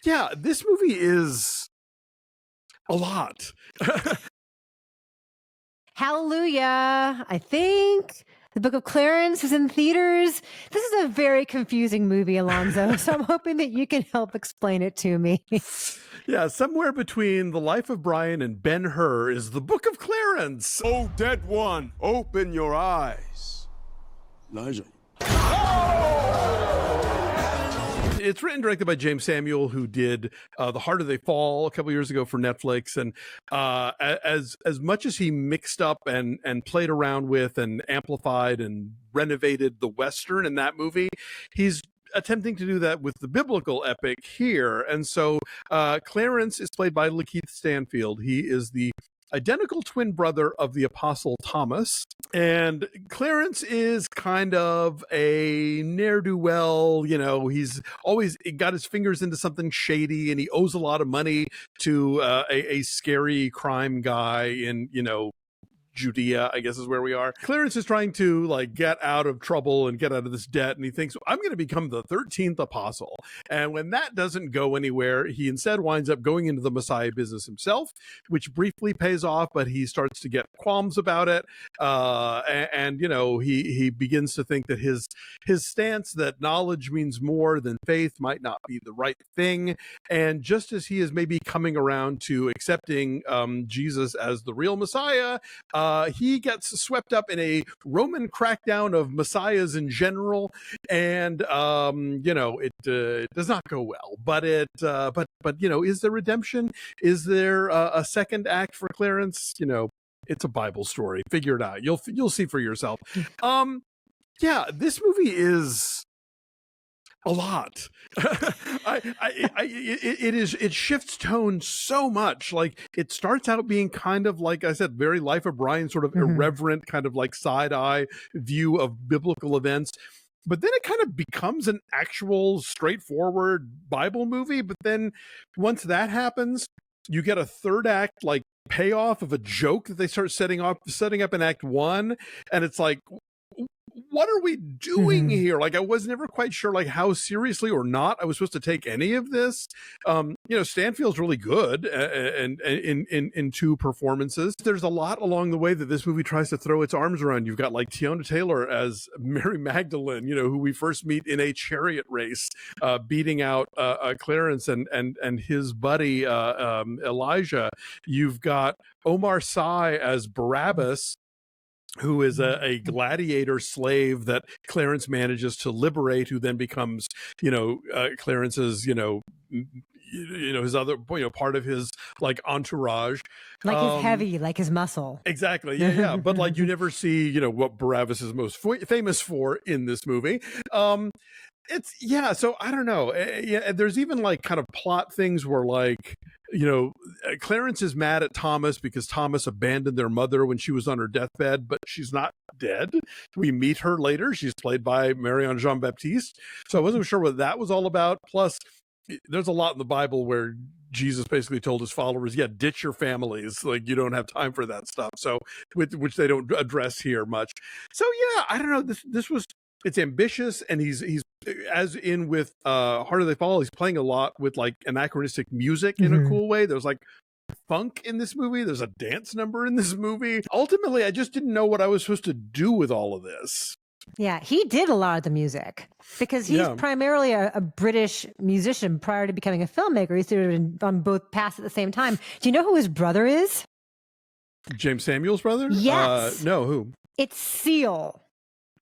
Yeah, this movie is a lot. Hallelujah. I think the Book of Clarence is in theaters. This is a very confusing movie, Alonso. So I'm hoping that you can help explain it to me. Yeah, somewhere between The Life of Brian and Ben-Hur is the Book of Clarence. Oh, dead one, open your eyes. Elijah. It's written and directed by Jeymes Samuel, who did The Harder They Fall a couple years ago for Netflix. And as much as he mixed up and played around with and amplified and renovated the Western in that movie, he's attempting to do that with the biblical epic here. And so Clarence is played by LaKeith Stanfield. He is the identical twin brother of the Apostle Thomas. And Clarence is kind of a ne'er-do-well, he's always got his fingers into something shady, and he owes a lot of money to a scary crime guy in, Judea, I guess is where we are. Clarence is trying to get out of trouble and get out of this debt, and he thinks, I'm going to become the 13th apostle. And when that doesn't go anywhere, he instead winds up going into the Messiah business himself, which briefly pays off, but he starts to get qualms about it. He begins to think that his stance that knowledge means more than faith might not be the right thing. And just as he is maybe coming around to accepting Jesus as the real Messiah, he gets swept up in a Roman crackdown of messiahs in general, and it does not go well. But is there redemption? Is there a second act for Clarence? It's a Bible story. Figure it out. You'll see for yourself. This movie is a lot. It shifts tone so much. It starts out being kind of, like I said, very Life of Brian, sort of irreverent, kind of side eye view of biblical events. But then it kind of becomes an actual straightforward Bible movie. But then once that happens, you get a third act payoff of a joke that they start setting up in Act 1, and it's like, what are we doing here? I was never quite sure how seriously or not I was supposed to take any of this. Stanfield's really good and in two performances. There's a lot along the way that this movie tries to throw its arms around. You've got Teyana Taylor as Mary Magdalene, who we first meet in a chariot race, beating out Clarence and his buddy Elijah. You've got Omar Sy as Barabbas, who is a gladiator slave that Clarence manages to liberate, who then becomes, Clarence's, his other, part of his entourage. His heavy, his muscle. Exactly. Yeah. But you never see, what Barabbas is most famous for in this movie. So I don't know. There's even kind of plot things where Clarence is mad at Thomas because Thomas abandoned their mother when she was on her deathbed, but she's not dead. We meet her later. She's played by Marianne Jean-Baptiste. So I wasn't sure what that was all about. Plus, there's a lot in the Bible where Jesus basically told his followers, ditch your families. You don't have time for that stuff. So, which they don't address here much. So I don't know. It's ambitious, and he's as in with Harder They Fall, he's playing a lot with anachronistic music in a cool way. There's funk in this movie. There's a dance number in this movie. Ultimately, I just didn't know what I was supposed to do with all of this. Yeah, he did a lot of the music because he's primarily a British musician prior to becoming a filmmaker. He's sort of on both paths at the same time. Do you know who his brother is? Jeymes Samuel's brother? Yes. No, who? It's Seal.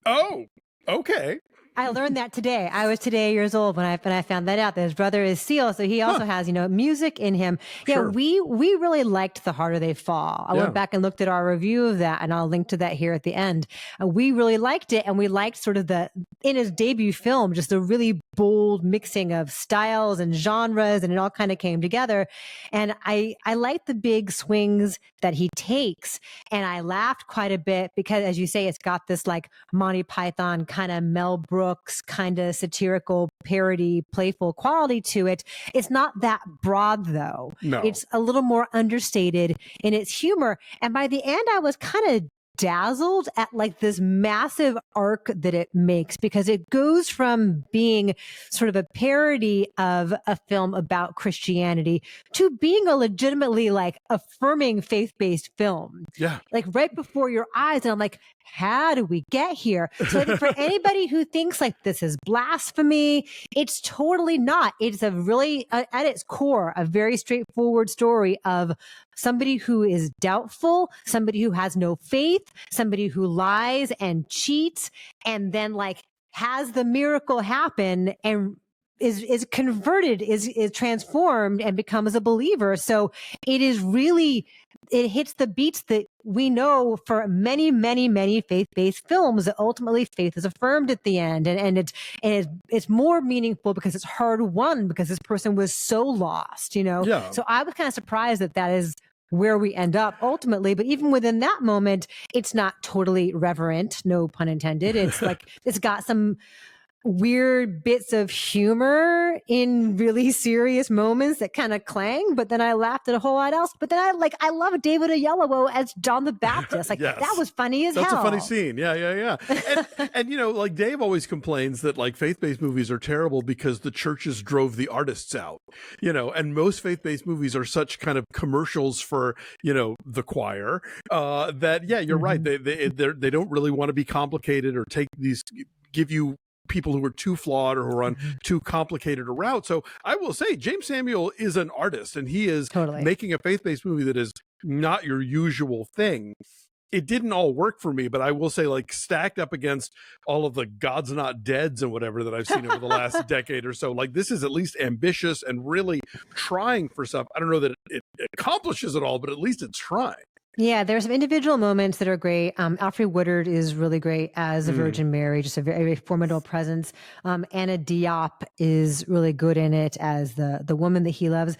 Oh, okay. I learned that today. I was today years old when I found that out, that his brother is Seal. So he also has, music in him. Yeah, sure. We really liked The Harder They Fall. I went back and looked at our review of that, and I'll link to that here at the end. We really liked it, and we liked sort of in his debut film, just the really bold mixing of styles and genres, and it all kind of came together. And I liked the big swings that he takes, and I laughed quite a bit because, as you say, it's got this Monty Python kind of Mel Brooks kind of satirical, parody, playful quality to it. It's not that broad, though. No. It's a little more understated in its humor. And by the end, I was kind of dazzled at like this massive arc that it makes, because it goes from being sort of a parody of a film about Christianity to being a legitimately like affirming faith-based film. Yeah. Like right before your eyes. And I'm like, how do we get here? So I think for anybody who thinks like this is blasphemy, it's totally not. It's a really, at its core, a very straightforward story of somebody who is doubtful, somebody who has no faith, somebody who lies and cheats, and then like has the miracle happen and is converted, is transformed and becomes a believer. So it is really, it hits the beats that we know for many, many, many faith-based films, that ultimately faith is affirmed at the end. And it's more meaningful because it's hard won, because this person was so lost, you know? Yeah. So I was kind of surprised that is where we end up ultimately. But even within that moment, it's not totally reverent, no pun intended. It's like, it's got some weird bits of humor in really serious moments that kind of clang, but then I laughed at a whole lot else. But then I love David Oyelowo as John the Baptist. Like yes. that was funny as That's hell. a funny scene. Yeah. And you know, like Dave always complains that like faith-based movies are terrible because the churches drove the artists out, you know, and most faith-based movies are such kind of commercials for, you know, the choir, that, yeah, you're right. They don't really want to be complicated or give you people who are too flawed or who are on too complicated a route. So I will say Jeymes Samuel is an artist, and he is making a faith-based movie that is not your usual thing. It didn't all work for me, but I will say, like, stacked up against all of the God's Not Deads and whatever that I've seen over the last decade or so, like, this is at least ambitious and really trying for stuff. I don't know that it accomplishes it all, but at least it's trying. Yeah, there's some individual moments that are great. Alfre Woodard is really great as the Virgin Mary, just a very, very formidable presence. Anna Diop is really good in it as the woman that he loves.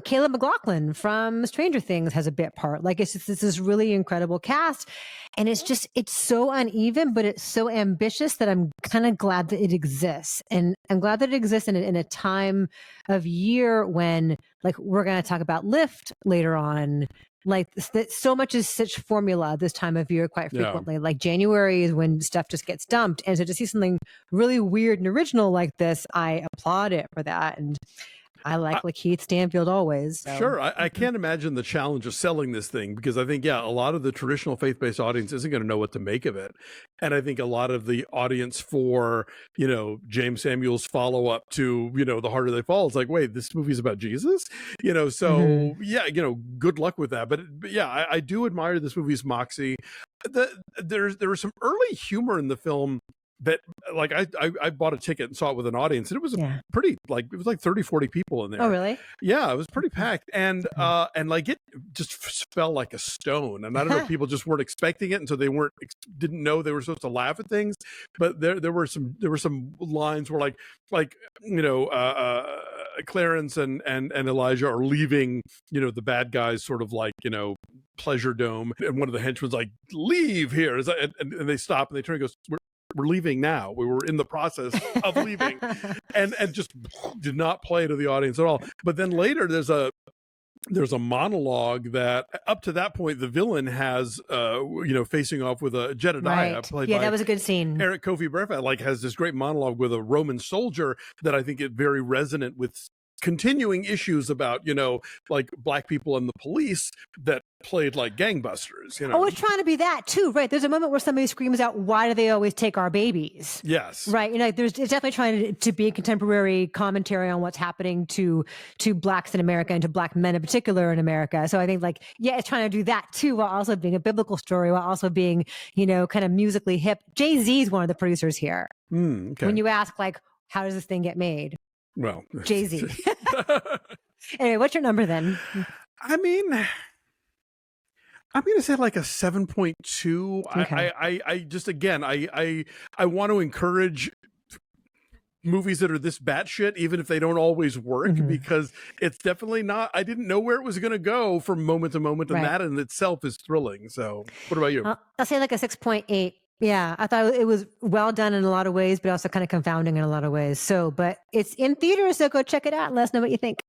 Caleb McLaughlin from Stranger Things has a bit part. Like, it's just this really incredible cast. And it's so uneven, but it's so ambitious that I'm kind of glad that it exists. And I'm glad that it exists in a time of year when, like, we're going to talk about Lift later on. Like, so much is such formula this time of year quite frequently. Like January is when stuff just gets dumped. And so to see something really weird and original like this, I applaud it for that. And I like LaKeith Stanfield always. So. Sure. I can't imagine the challenge of selling this thing, because I think, a lot of the traditional faith-based audience isn't going to know what to make of it. And I think a lot of the audience for, you know, Jeymes Samuel's follow-up to, you know, The Harder They Fall, is like, wait, this movie's about Jesus? You know, so yeah, you know, good luck with that. But yeah, I do admire this movie's moxie. There was some early humor in the film that, like, I bought a ticket and saw it with an audience, and it was pretty, like, it was like 30, 40 people in there. Oh, really? Yeah, it was pretty packed. And like, it just fell like a stone. And I don't know if people just weren't expecting it, and so they didn't know they were supposed to laugh at things. But there were some lines where like you know, Clarence and Elijah are leaving, you know, the bad guys sort of, like, you know, pleasure dome, and one of the henchmen's like, leave here, and they stop and they turn and goes, we're leaving now. We were in the process of leaving, and just did not play to the audience at all. But then later there's a monologue that up to that point the villain has you know, facing off with a Jedediah played by that was a good scene. Eric Kofi Bertha, like, has this great monologue with a Roman soldier that I think is very resonant with continuing issues about, you know, like, black people and the police that played like gangbusters, you know. Oh, it's trying to be that too, right? There's a moment where somebody screams out, "Why do they always take our babies?" Yes. Right. You know, it's definitely trying to be a contemporary commentary on what's happening to blacks in America and to black men in particular in America. So I think, like, yeah, it's trying to do that too, while also being a biblical story, while also being, you know, kind of musically hip. Jay-Z is one of the producers here. Okay. When you ask, like, how does this thing get made? Well, Jay-Z. Anyway, what's your number then? I mean, I'm going to say like a 7.2. Okay. I just, again, I want to encourage movies that are this batshit, even if they don't always work, because it's definitely not, I didn't know where it was going to go from moment to moment. And that in itself is thrilling. So what about you? I'll say like a 6.8. Yeah, I thought it was well done in a lot of ways, but also kind of confounding in a lot of ways. So, but it's in theaters, so go check it out and let us know what you think.